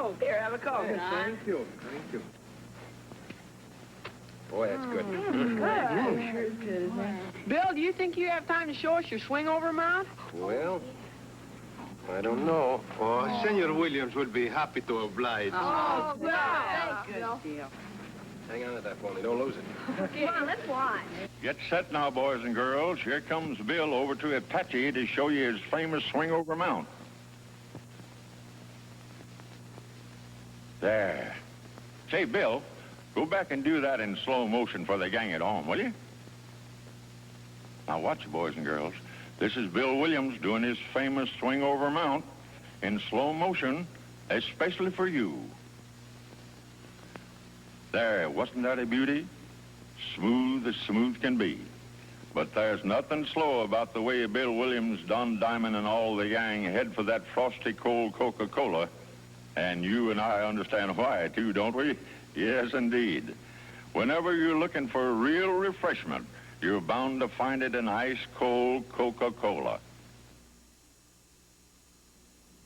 Coke. Here, have a Coke. Yes, thank you. Thank you. Boy, that's good. Good. Bill, do you think you have time to show us your swing-over mount? Well, I don't know. Oh, Senor Williams would be happy to oblige. Oh, good. Good deal. Hang on to that for me. Don't lose it. Come on, let's watch. Get set now, boys and girls. Here comes Bill over to Apache to show you his famous swing-over mount. There. Say, Bill, go back and do that in slow motion for the gang at home, will you? Now watch, boys and girls. This is Bill Williams doing his famous swing-over mount in slow motion, especially for you. There, wasn't that a beauty? Smooth as smooth can be. But there's nothing slow about the way Bill Williams, Don Diamond, and all the gang head for that frosty cold Coca-Cola. And you and I understand why, too, don't we? Yes, indeed. Whenever you're looking for real refreshment, you're bound to find it in ice-cold Coca-Cola.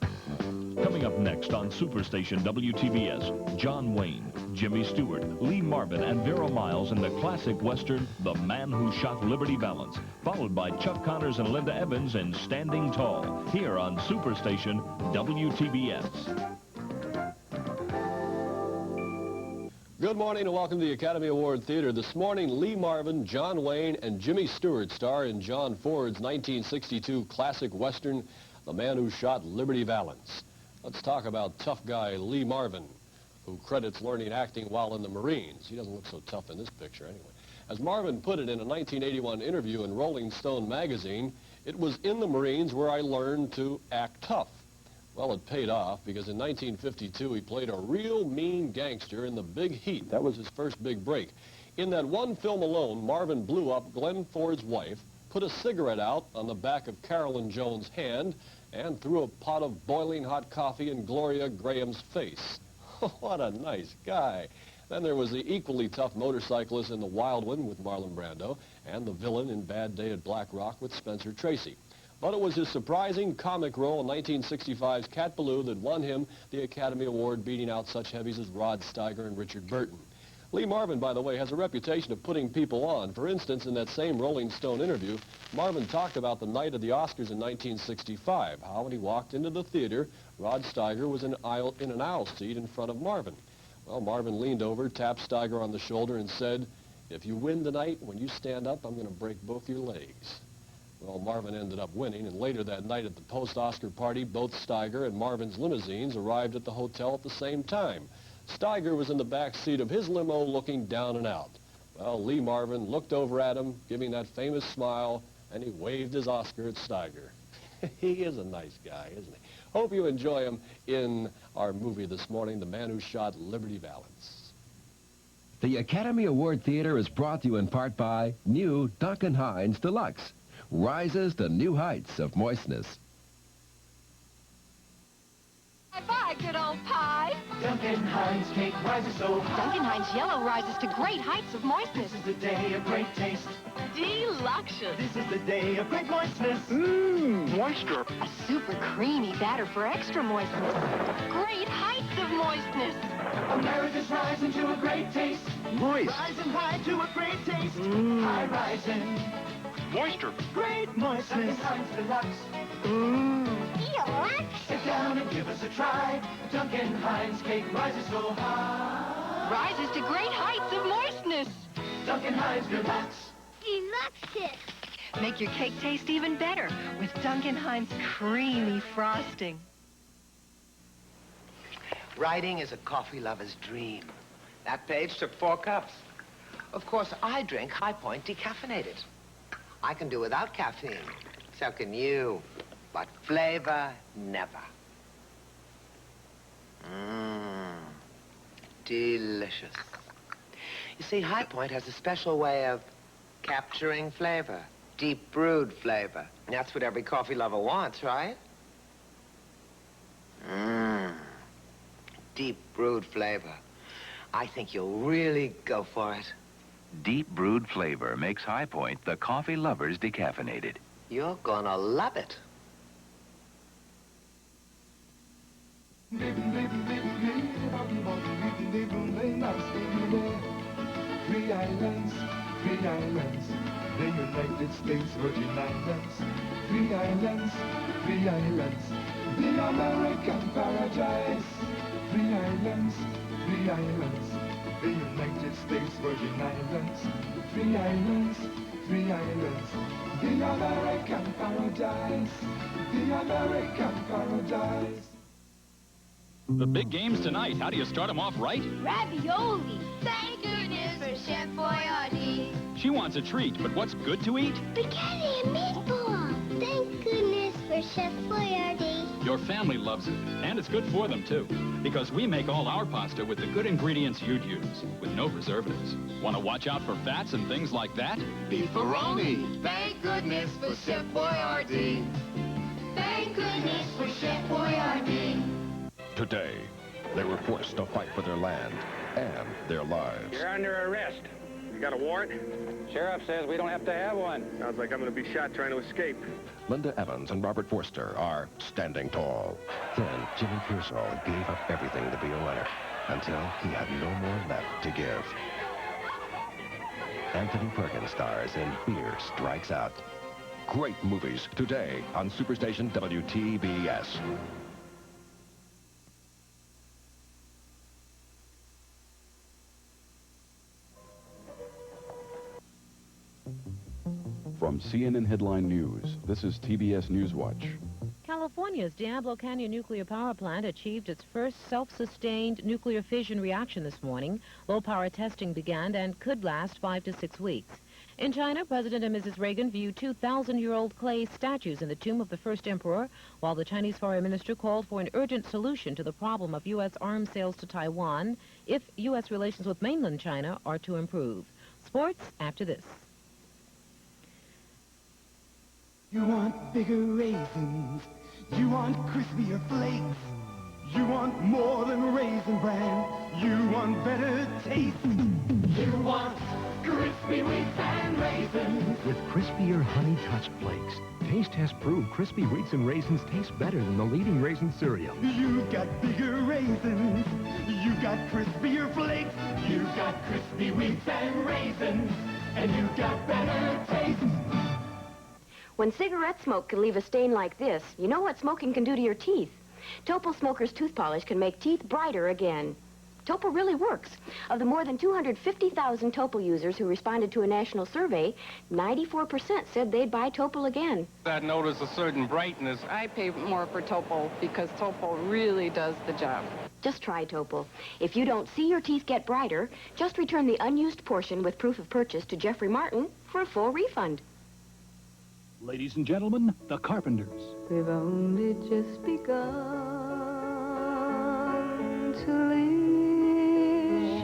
Coming up next on Superstation WTBS, John Wayne, Jimmy Stewart, Lee Marvin, and Vera Miles in the classic Western, The Man Who Shot Liberty Valance, followed by Chuck Connors and Linda Evans in Standing Tall, here on Superstation WTBS. Good morning and welcome to the Academy Award Theater. This morning, Lee Marvin, John Wayne, and Jimmy Stewart star in John Ford's 1962 classic Western, The Man Who Shot Liberty Valance. Let's talk about tough guy Lee Marvin, who credits learning acting while in the Marines. He doesn't look so tough in this picture anyway. As Marvin put it in a 1981 interview in Rolling Stone magazine, it was in the Marines where I learned to act tough. Well, it paid off because in 1952 he played a real mean gangster in The Big Heat. That was his first big break. In that one film alone, Marvin blew up Glenn Ford's wife, put a cigarette out on the back of Carolyn Jones' hand, and threw a pot of boiling hot coffee in Gloria Graham's face. What a nice guy. Then there was the equally tough motorcyclist in The Wild One with Marlon Brando, and the villain in Bad Day at Black Rock with Spencer Tracy. But it was his surprising comic role in 1965's Cat Ballou that won him the Academy Award, beating out such heavies as Rod Steiger and Richard Burton. Lee Marvin, by the way, has a reputation of putting people on. For instance, in that same Rolling Stone interview, Marvin talked about the night of the Oscars in 1965, how when he walked into the theater, Rod Steiger was in an aisle seat in front of Marvin. Well, Marvin leaned over, tapped Steiger on the shoulder, and said, "If you win tonight, when you stand up, I'm going to break both your legs." Well, Marvin ended up winning, and later that night at the post-Oscar party, both Steiger and Marvin's limousines arrived at the hotel at the same time. Steiger was in the back seat of his limo looking down and out. Well, Lee Marvin looked over at him, giving that famous smile, and he waved his Oscar at Steiger. He is a nice guy, isn't he? Hope you enjoy him in our movie this morning, The Man Who Shot Liberty Valance. The Academy Award Theater is brought to you in part by new Duncan Hines Deluxe. Rises to new heights of moistness. Bye, good old pie. Duncan Hines cake rises so high. Duncan Hines Yellow rises to great heights of moistness. This is the day of great taste. Deluxious. This is the day of great moistness. Moisture. A super creamy batter for extra moistness. Great heights of moistness. America's rising to a great taste. Moist. Rising high to a great taste. High rising. Moisture. Great moistness. Duncan Hines Deluxe. Deluxe. Sit down and give us a try. Duncan Hines cake rises so high. Rises to great heights of moistness. Duncan Hines Deluxe. Deluxe. Make your cake taste even better with Duncan Hines creamy frosting. Writing is a coffee lover's dream. That page took 4 cups. Of course, I drink High Point decaffeinated. I can do without caffeine. So can you. But flavor, never. Delicious. You see, High Point has a special way of capturing flavor. Deep brewed flavor. And that's what every coffee lover wants, right? Deep brewed flavor. I think you'll really go for it. Deep brewed flavor makes High Point the coffee lover's decaffeinated. You're gonna love it. little nice baby there. 3 islands, 3 islands, the United States Virgin Islands. 3 islands, 3 islands, the American paradise. 3 islands, 3 islands, the United States Virgin Islands. 3 islands, 3 islands, the American paradise. The American paradise. The big game's tonight. How do you start them off right? Ravioli. Thank goodness for Chef Boyardee. She wants a treat, but what's good to eat? Spaghetti and meatballs. Thank goodness for Chef Boyardee. Your family loves it, and it's good for them, too, because we make all our pasta with the good ingredients you'd use, with no preservatives. Want to watch out for fats and things like that? Beefaroni. Thank goodness for Chef Boyardee. Thank goodness for Chef Boyardee. Today, they were forced to fight for their land and their lives. You're under arrest. You got a warrant? Sheriff says we don't have to have one. Sounds like I'm going to be shot trying to escape. Linda Evans and Robert Forster are standing tall. Then Jimmy Pearsall gave up everything to be a winner until he had no more left to give. Anthony Perkins stars in Fear Strikes Out. Great movies today on Superstation WTBS. From CNN Headline News, this is TBS Newswatch. California's Diablo Canyon nuclear power plant achieved its first self-sustained nuclear fission reaction this morning. Low-power testing began and could last 5 to 6 weeks. In China, President and Mrs. Reagan viewed 2,000-year-old clay statues in the tomb of the first emperor, while the Chinese foreign minister called for an urgent solution to the problem of U.S. arms sales to Taiwan if U.S. relations with mainland China are to improve. Sports after this. You want bigger raisins. You want crispier flakes. You want more than Raisin Bran. You want better taste. You want crispy wheats and raisins. With crispier honey touch flakes, taste has proved crispy wheats and raisins taste better than the leading raisin cereal. You got bigger raisins. You got crispier flakes. You got crispy wheats and raisins. And you got better taste. When cigarette smoke can leave a stain like this, you know what smoking can do to your teeth. Topol Smoker's tooth polish can make teeth brighter again. Topol really works. Of the more than 250,000 Topol users who responded to a national survey, 94% said they'd buy Topol again. I notice a certain brightness. I pay more for Topol because Topol really does the job. Just try Topol. If you don't see your teeth get brighter, just return the unused portion with proof of purchase to Jeffrey Martin for a full refund. Ladies and gentlemen, the Carpenters. We've only just begun to live.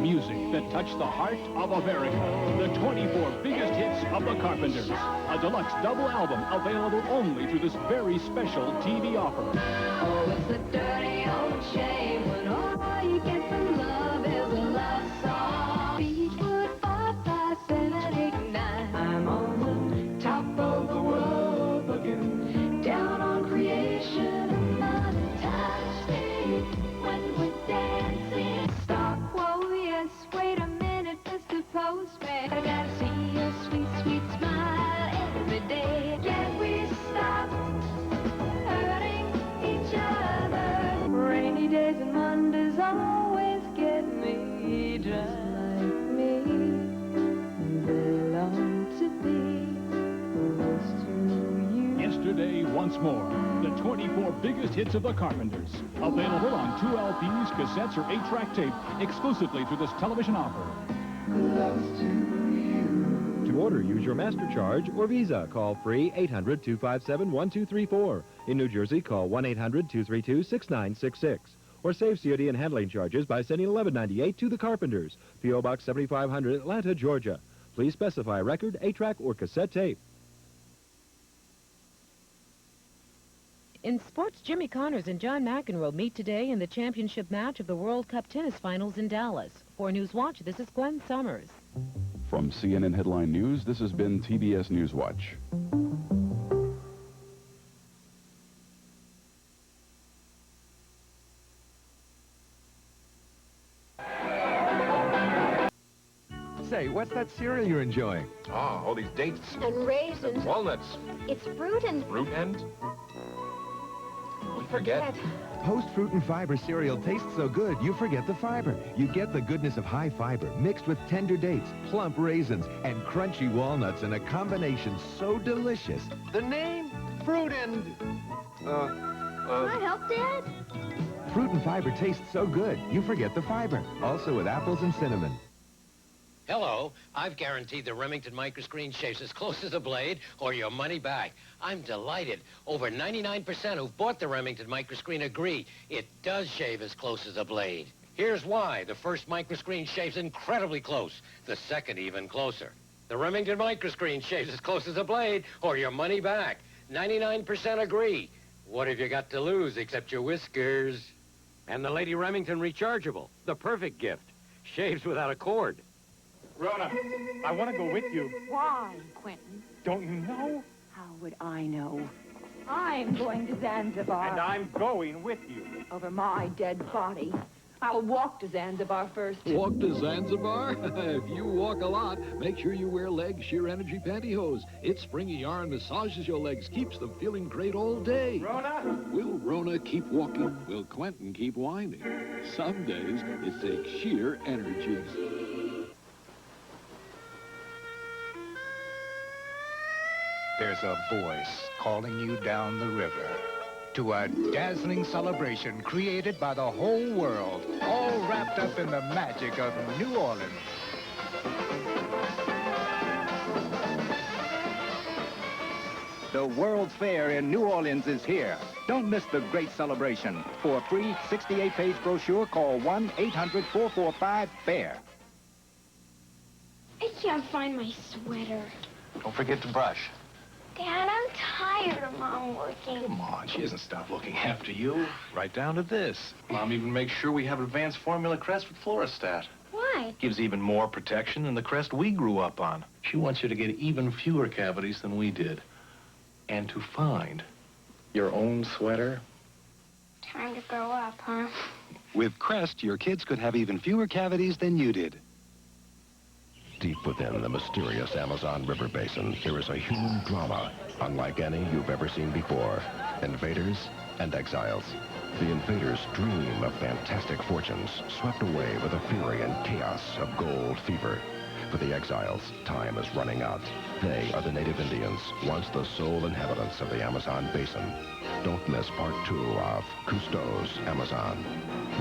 Music that touched the heart of America. The 24 biggest hits of the Carpenters. A deluxe double album available only through this very special TV offer. Oh, it's a dirty old shame when all you get from love is a love song. Beechwood 5, 5, 7, 8, 9. I'm on the top of the world looking down on creation. Another touch me when we're dancing. Stop, whoa, yes, wait a minute, Mr. Postman. I gotta see your sweet, sweet smile every day. Can we stop hurting each other? Rainy days and Mondays always get me just like me. They long to be close to you. Yesterday, once more. The 24 biggest hits of the Carpenters. Available on 2 LPs, cassettes, or 8-track tape, exclusively through this television offer. Close to you. To order, use your MasterCharge or Visa. Call free 800-257-1234. In New Jersey, call 1-800-232-6966. Or save COD and handling charges by sending $11.98 to the Carpenters. P.O. Box 7500, Atlanta, Georgia. Please specify record, 8-track, or cassette tape. In sports, Jimmy Connors and John McEnroe meet today in the championship match of the World Cup Tennis Finals in Dallas. For Newswatch, this is Gwen Summers. From CNN Headline News, this has been TBS Newswatch. Say, what's that cereal you're enjoying? Ah, all these dates. And raisins. Walnuts. It's fruit and... Fruit and? We forget. Post Fruit and Fiber cereal tastes so good, you forget the fiber. You get the goodness of high fiber mixed with tender dates, plump raisins, and crunchy walnuts in a combination so delicious. The name? Fruit and... Can I help, Dad? Fruit and Fiber tastes so good, you forget the fiber. Also with apples and cinnamon. Hello, I've guaranteed the Remington microscreen shaves as close as a blade or your money back. I'm delighted. Over 99% who've bought the Remington microscreen agree it does shave as close as a blade. Here's why. The first microscreen shaves incredibly close. The second even closer. The Remington microscreen shaves as close as a blade or your money back. 99% agree. What have you got to lose except your whiskers? And the Lady Remington rechargeable, the perfect gift. Shaves without a cord. Rona, I want to go with you. Why, Quentin? Don't you know? How would I know? I'm going to Zanzibar. And I'm going with you. Over my dead body. I'll walk to Zanzibar first. Walk to Zanzibar? If you walk a lot, make sure you wear leg sheer energy pantyhose. Its springy yarn massages your legs, keeps them feeling great all day. Rona? Will Rona keep walking? Will Quentin keep whining? Some days, it takes sheer energy. There's a voice calling you down the river to a dazzling celebration created by the whole world, all wrapped up in the magic of New Orleans. The World's Fair in New Orleans is here. Don't miss the great celebration. For a free 68-page brochure, call 1-800-445-FAIR. I can't find my sweater. Don't forget to brush. Dad, I'm tired of Mom looking. Come on, she doesn't stop looking after you. Right down to this. Mom even makes sure we have advanced formula crest with Fluorostat. Why? Gives even more protection than the crest we grew up on. She wants you to get even fewer cavities than we did. And to find your own sweater. Time to grow up, huh? With Crest, your kids could have even fewer cavities than you did. Deep within the mysterious Amazon River Basin, there is a human drama unlike any you've ever seen before. Invaders and exiles. The invaders dream of fantastic fortunes, swept away with the fury and chaos of gold fever. For the exiles, time is running out. They are the native Indians, once the sole inhabitants of the Amazon Basin. Don't miss part 2 of Cousteau's Amazon.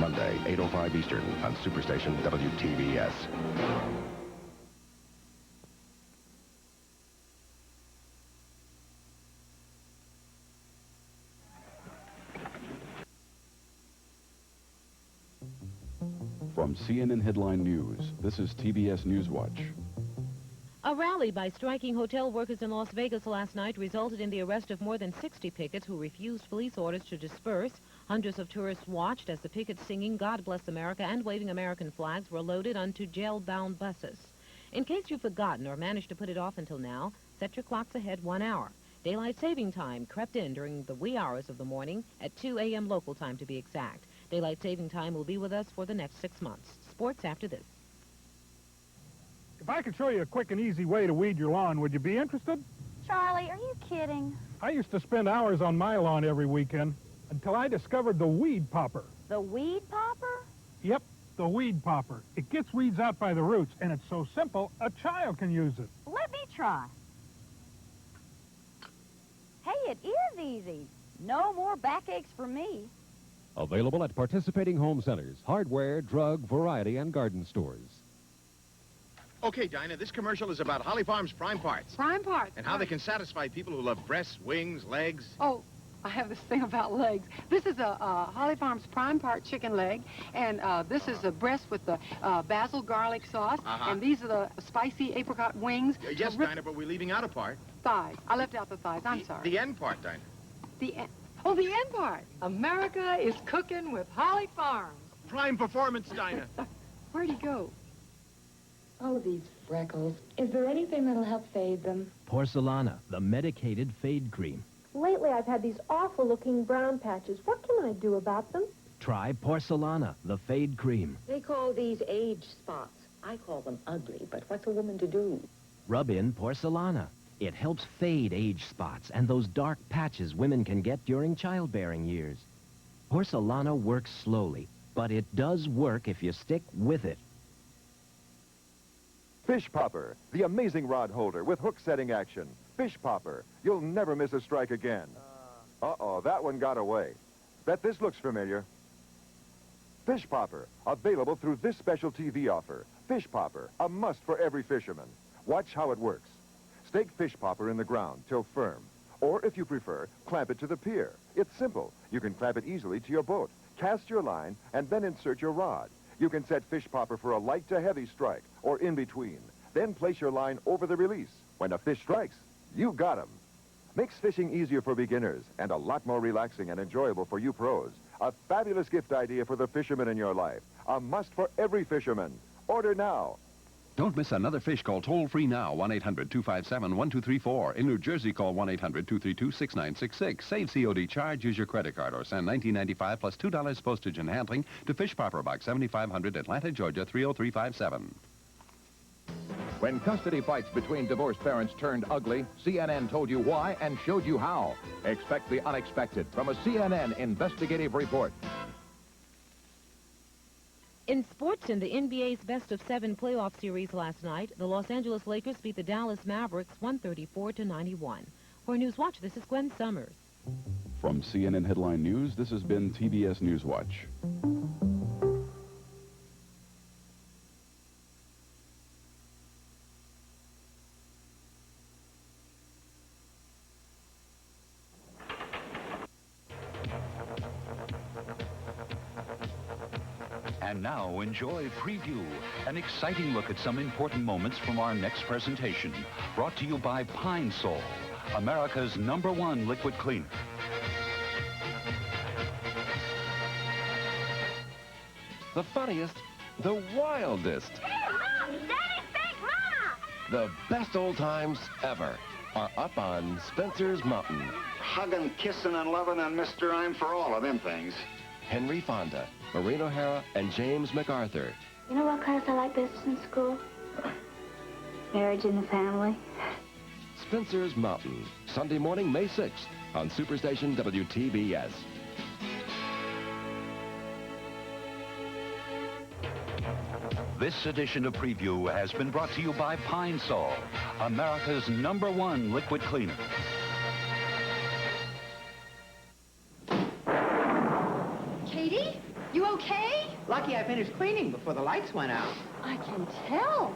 Monday, 8:05 Eastern on Superstation WTBS. From CNN Headline News, this is TBS Newswatch. A rally by striking hotel workers in Las Vegas last night resulted in the arrest of more than 60 pickets who refused police orders to disperse. Hundreds of tourists watched as the pickets singing God Bless America and waving American flags were loaded onto jail-bound buses. In case you've forgotten or managed to put it off until now, set your clocks ahead 1 hour. Daylight saving time crept in during the wee hours of the morning at 2 a.m. local time to be exact. Daylight saving time will be with us for the next 6 months. Sports after this. If I could show you a quick and easy way to weed your lawn, would you be interested? Charlie, are you kidding? I used to spend hours on my lawn every weekend until I discovered the weed popper. The weed popper? Yep, the weed popper. It gets weeds out by the roots, and it's so simple, a child can use it. Let me try. Hey, it is easy. No more backaches for me. Available at participating home centers, hardware, drug, variety, and garden stores. Okay, Dinah, this commercial is about Holly Farms Prime Parts. Prime Parts. And how they can satisfy people who love breasts, wings, legs. Oh, I have this thing about legs. This is a Holly Farms Prime Part chicken leg, and this is a breast with the basil garlic sauce, and these are the spicy apricot wings. Yes, Dinah, but we're leaving out a part. Thighs. I left out the thighs. I'm sorry. The end part, Dinah. The end. Oh, the end part. America is cooking with Holly Farms. Prime performance, Dinah. Where'd he go? Oh, these freckles. Is there anything that'll help fade them? Porcelana, the medicated fade cream. Lately, I've had these awful-looking brown patches. What can I do about them? Try Porcelana, the fade cream. They call these age spots. I call them ugly, but what's a woman to do? Rub in Porcelana. It helps fade age spots and those dark patches women can get during childbearing years. Porcelana works slowly, but it does work if you stick with it. Fish Popper, the amazing rod holder with hook setting action. Fish Popper, you'll never miss a strike again. Uh-oh, that one got away. Bet this looks familiar. Fish Popper, available through this special TV offer. Fish Popper, a must for every fisherman. Watch how it works. Stake Fish Popper in the ground till firm. Or if you prefer, clamp it to the pier. It's simple. You can clamp it easily to your boat. Cast your line and then insert your rod. You can set Fish Popper for a light to heavy strike or in between. Then place your line over the release. When a fish strikes, you got him. Makes fishing easier for beginners and a lot more relaxing and enjoyable for you pros. A fabulous gift idea for the fisherman in your life. A must for every fisherman. Order now. Don't miss another fish call toll-free now, 1-800-257-1234. In New Jersey, call 1-800-232-6966. Save COD charge, use your credit card, or send $19.95 plus $2 postage and handling to Fish Popper, Box 7500, Atlanta, Georgia, 30357. When custody fights between divorced parents turned ugly, CNN told you why and showed you how. Expect the unexpected from a CNN investigative report. In sports, in the NBA's best-of-7 playoff series last night, the Los Angeles Lakers beat the Dallas Mavericks 134-91. For Newswatch, this is Gwen Summers. From CNN Headline News, this has been TBS Newswatch. And now, enjoy Preview, an exciting look at some important moments from our next presentation. Brought to you by Pine Sol, America's #1 liquid cleaner. The funniest, the wildest, Hey, Mom! Daddy's Big Mama! the best old times ever are up on Spencer's Mountain. Hugging, kissing, and loving on Mr. I'm for all of them things. Henry Fonda, Maureen O'Hara, and James MacArthur. You know what class I like best in school? Marriage in the family. Spencer's Mountain, Sunday morning, May 6th on Superstation WTBS. This edition of Preview has been brought to you by Pine Sol, America's #1 liquid cleaner. Katie, you okay? Lucky I finished cleaning before the lights went out. I can tell.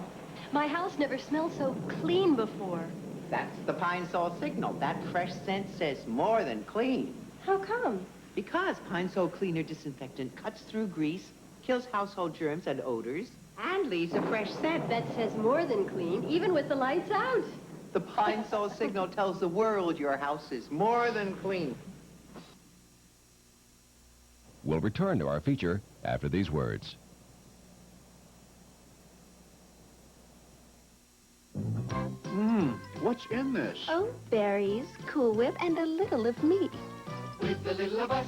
My house never smelled so clean before. That's the Pine Sol signal. That fresh scent says more than clean. How come? Because Pine Sol Cleaner Disinfectant cuts through grease, kills household germs and odors, and leaves a fresh scent. That says more than clean, even with the lights out. The Pine Sol signal tells the world your house is more than clean. We'll return to our feature after these words. What's in this? Oh, berries, Cool Whip, and a little of me. With a little of us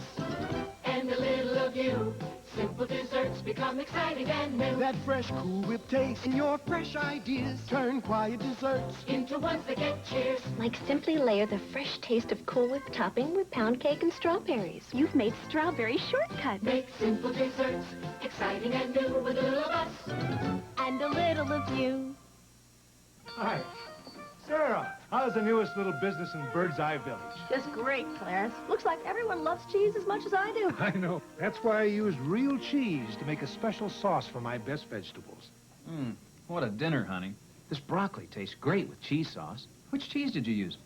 and a little of you, simple desserts become exciting and new. That fresh Cool Whip taste and your fresh ideas turn quiet desserts into ones that get cheers. Like simply layer the fresh taste of Cool Whip topping with pound cake and strawberries. You've made strawberry shortcut. Make simple desserts exciting and new with a little of us and a little of you. Hi. Sarah, how's the newest little business in Bird's Eye Village? Just great, Clarence. Looks like everyone loves cheese as much as I do. I know. That's why I used real cheese to make a special sauce for my best vegetables. What a dinner, honey. This broccoli tastes great with cheese sauce. Which cheese did you use?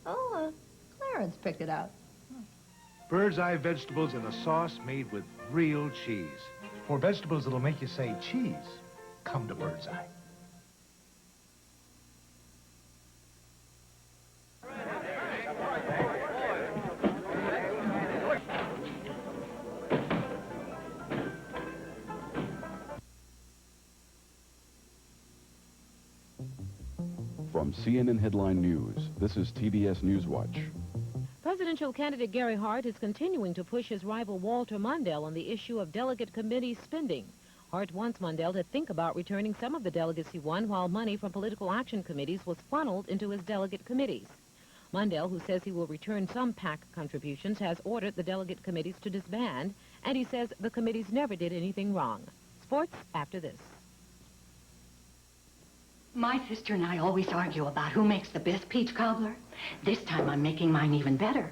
Oh, Clarence picked it out. Bird's Eye vegetables in a sauce made with real cheese. For vegetables that'll make you say cheese, come to Bird's Eye. From CNN Headline News, this is TBS Newswatch. Presidential candidate Gary Hart is continuing to push his rival Walter Mondale on the issue of delegate committee spending. Hart wants Mundell to think about returning some of the delegates he won while money from political action committees was funneled into his delegate committees. Mundell, who says he will return some PAC contributions, has ordered the delegate committees to disband, and he says the committees never did anything wrong. Sports after this. My sister and I always argue about who makes the best peach cobbler. This time I'm making mine even better.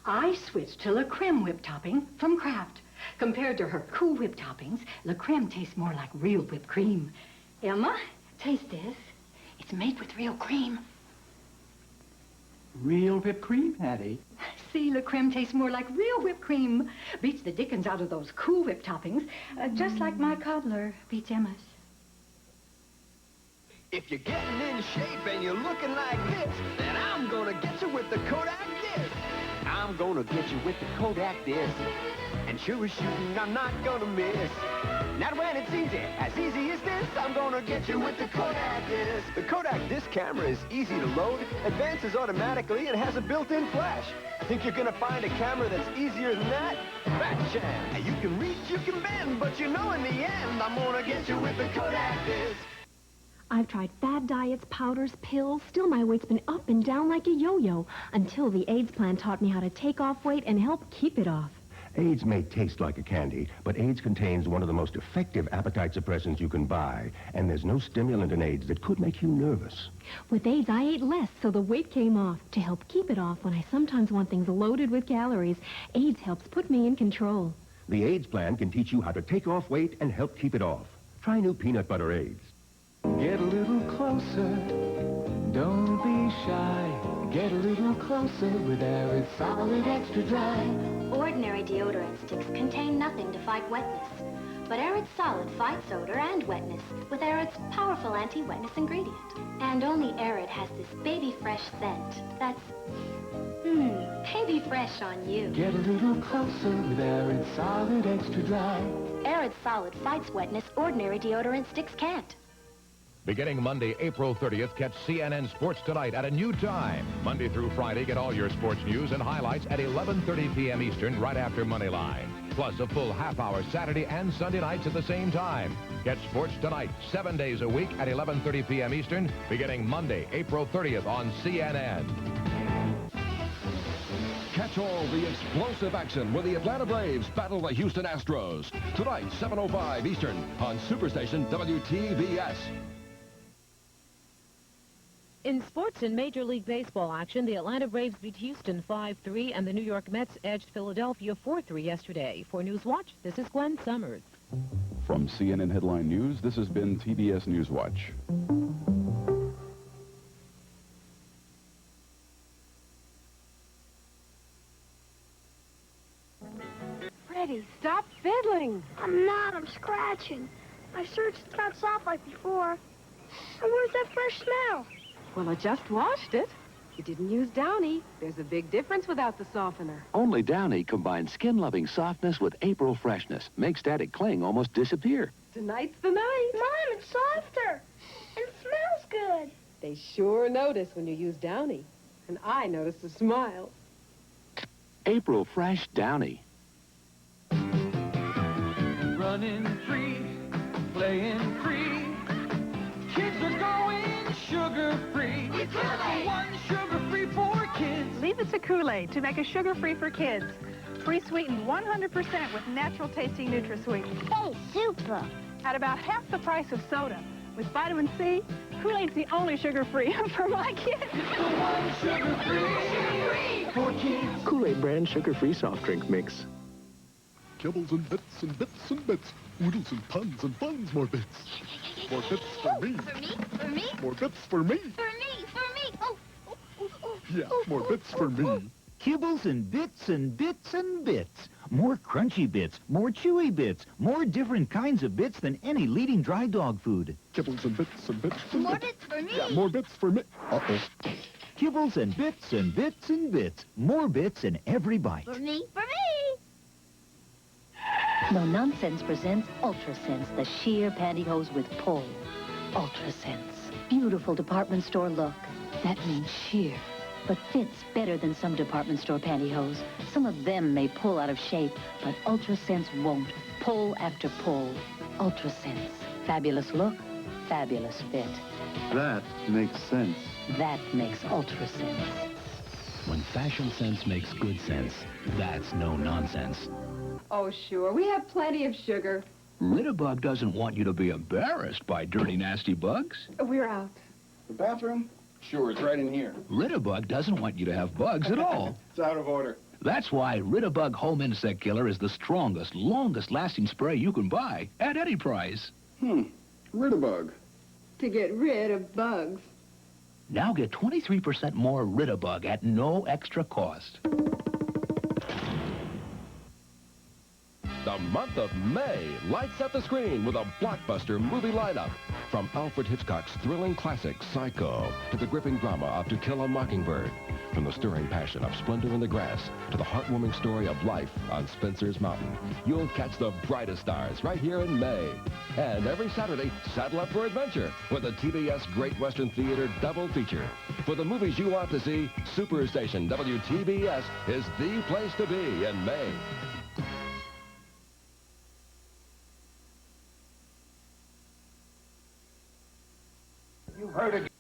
I switched to La Creme whipped topping from Kraft. Compared to her Cool Whip toppings, La Creme tastes more like real whipped cream. Emma, taste this. It's made with real cream. Real whipped cream, Hattie. See, La Creme tastes more like real whipped cream. Beats the dickens out of those Cool Whip toppings, just like my cobbler beats Emma's. If you're getting in shape and you're looking like this, then I'm gonna get you with the Kodak Disc. I'm gonna get you with the Kodak Disc. And sure as shooting, I'm not gonna miss. Not when it's easy as this, I'm gonna get you with the Kodak Disc. The Kodak Disc camera is easy to load, advances automatically, and has a built-in flash. Think you're gonna find a camera that's easier than that? Fat chance. You can reach, you can bend, but you know in the end, I'm gonna get you with the Kodak Disc. I've tried fad diets, powders, pills. Still, my weight's been up and down like a yo-yo until the AIDS plan taught me how to take off weight and help keep it off. AIDS may taste like a candy, but AIDS contains one of the most effective appetite suppressants you can buy, and there's no stimulant in AIDS that could make you nervous. With AIDS, I ate less, so the weight came off. To help keep it off when I sometimes want things loaded with calories, AIDS helps put me in control. The AIDS plan can teach you how to take off weight and help keep it off. Try new peanut butter AIDS. Get a little closer, don't be shy. Get a little closer with Arid Solid Extra Dry. Ordinary deodorant sticks contain nothing to fight wetness. But Arid Solid fights odor and wetness with Arid's powerful anti-wetness ingredient. And only Arid has this baby fresh scent that's, baby fresh on you. Get a little closer with Arid Solid Extra Dry. Arid Solid fights wetness ordinary deodorant sticks can't. Beginning Monday, April 30th, catch CNN Sports Tonight at a new time. Monday through Friday, get all your sports news and highlights at 11:30 p.m. Eastern, right after Moneyline. Plus a full half-hour Saturday and Sunday nights at the same time. Get Sports Tonight 7 days a week at 11:30 p.m. Eastern, beginning Monday, April 30th on CNN. Catch all the explosive action when the Atlanta Braves battle the Houston Astros. Tonight, 7:05 Eastern on Superstation WTBS. In sports and Major League Baseball action, the Atlanta Braves beat Houston 5-3, and the New York Mets edged Philadelphia 4-3 yesterday. For Newswatch, this is Gwen Summers. From CNN Headline News, this has been TBS Newswatch. Freddie, stop fiddling. I'm not. I'm scratching. My shirt's not soft like before. And where's that fresh smell? Well, I just washed it. You didn't use Downy. There's a big difference without the softener. Only Downy combines skin-loving softness with April freshness. Makes static cling almost disappear. Tonight's the night. Mom, it's softer. And it smells good. They sure notice when you use Downy. And I noticed a smile. April Fresh Downy. Running free, playing free. Kids are going sugar-free. It's one sugar-free for kids. Leave it to Kool-Aid to make a sugar-free for kids. Pre-sweetened 100% with natural-tasting NutraSweet. Hey, super. At about half the price of soda. With vitamin C, Kool-Aid's the only sugar-free for my kids. One sugar-free for kids. Kool-Aid brand sugar-free soft drink mix. Kibbles and bits and bits and bits. Oodles and puns and funs, more bits. More bits for me. For me? For me? More bits for me. For me? For me? Oh. Yeah, more bits for me. Kibbles and bits and bits and bits. More crunchy bits, more chewy bits, more different kinds of bits than any leading dry dog food. Kibbles and bits and bits and More bits. bits for me? Yeah, more bits for me. Uh-oh. Kibbles and bits and bits and bits. More bits in every bite. For me? For me? No Nonsense presents Ultra Sense, the sheer pantyhose with pull. Ultra Sense. Beautiful department store look. That means sheer. but fits better than some department store pantyhose. Some of them may pull out of shape, but UltraSense won't. Pull after pull. UltraSense. Fabulous look, fabulous fit. That makes sense. That makes UltraSense. When fashion sense makes good sense, that's no nonsense. Oh, sure. We have plenty of sugar. Ritterbug doesn't want you to be embarrassed by dirty, nasty bugs. We're out. The bathroom? Sure, it's right in here. Ritterbug doesn't want you to have bugs at all. It's out of order. That's why Ritterbug Home Insect Killer is the strongest, longest-lasting spray you can buy at any price. Ritterbug. To get rid of bugs. Now get 23% more Ritterbug at no extra cost. The month of May lights up the screen with a blockbuster movie lineup. From Alfred Hitchcock's thrilling classic, Psycho, to the gripping drama of To Kill a Mockingbird. From the stirring passion of Splendor in the Grass to the heartwarming story of life on Spencer's Mountain. You'll catch the brightest stars right here in May. And every Saturday, saddle up for adventure with a TBS Great Western Theater double feature. For the movies you want to see, Superstation WTBS is the place to be in May. You've heard it.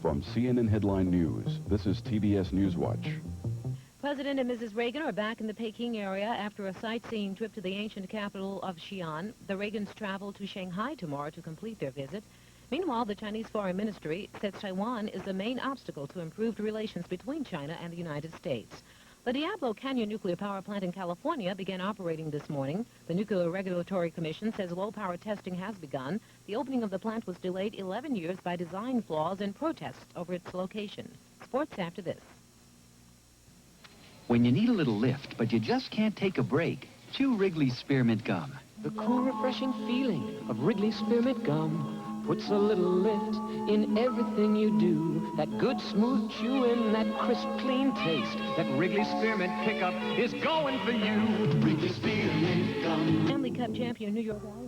From CNN Headline News, this is TBS Newswatch. President and Mrs. Reagan are back in the Peking area after a sightseeing trip to the ancient capital of Xi'an. The Reagans travel to Shanghai tomorrow to complete their visit. Meanwhile, the Chinese Foreign Ministry says Taiwan is the main obstacle to improved relations between China and the United States. The Diablo Canyon nuclear power plant in California began operating this morning. The Nuclear Regulatory Commission says low-power testing has begun. The opening of the plant was delayed 11 years by design flaws and protests over its location. Sports after this. When you need a little lift, but you just can't take a break, chew Wrigley's Spearmint Gum. The cool, refreshing feeling of Wrigley's Spearmint Gum puts a little lift in everything you do. That good, smooth chewing, that crisp, clean taste, that Wrigley's Spearmint pickup is going for you. Wrigley's Spearmint Gum. Stanley Cup champion New York Valance